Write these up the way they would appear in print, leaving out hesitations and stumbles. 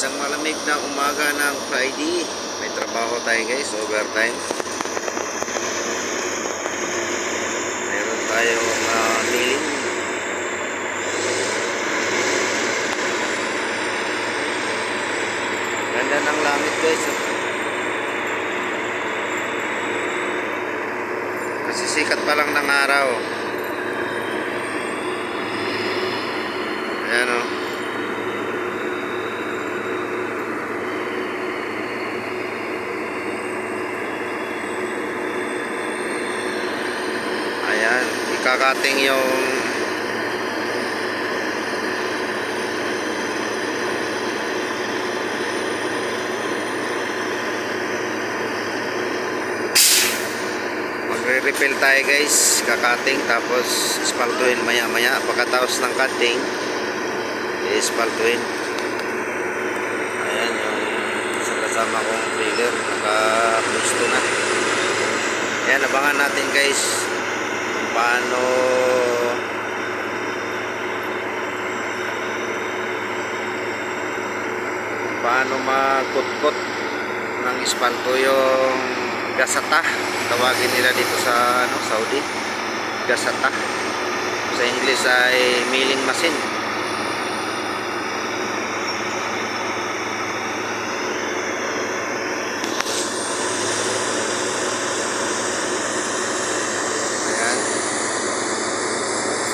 Isang malamig na umaga ng Friday. May trabaho tayo guys, overtime. Meron tayong milling. Ganda ng langit guys. Kasi sikat pa lang ng araw. Ayan o. Ayan, ikakating yung magre-refill tayo guys, kakating tapos ispaltuin maya maya. Pagkatapos ng cutting ispaltuin. Ayan yung isa kasama kong trailer, naka-gusto na. Ayan, abangan natin guys paano magkutkot ng ispalto yung gasata, tawagin nila dito sa Saudi, gasata. Sa English ay milling machine.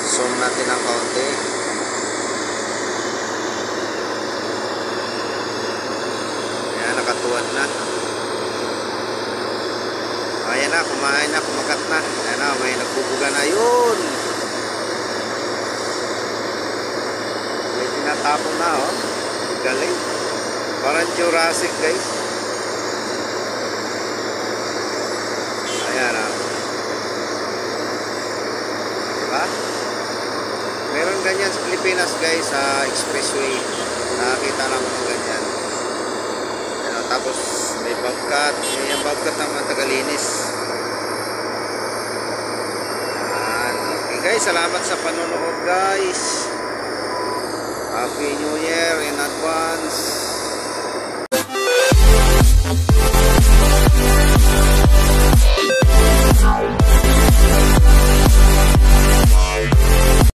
Zoom natin ng kaunti. Ayan, nakatuwad na. Ayan na, kumain na, kumagat na. Ayan na, may nagbubuga na. Yun! May tinatapon na, oh. Galing. Parang Jurassic, guys. Ayan na. Diba? Meron ganyan sa Pilipinas guys, sa expressway. Nakakita naman ng ganyan. Ano, tapos may bobcat. Yung bobcat naman tagalinis. Okay guys, salamat sa panonood guys. Happy New Year in advance.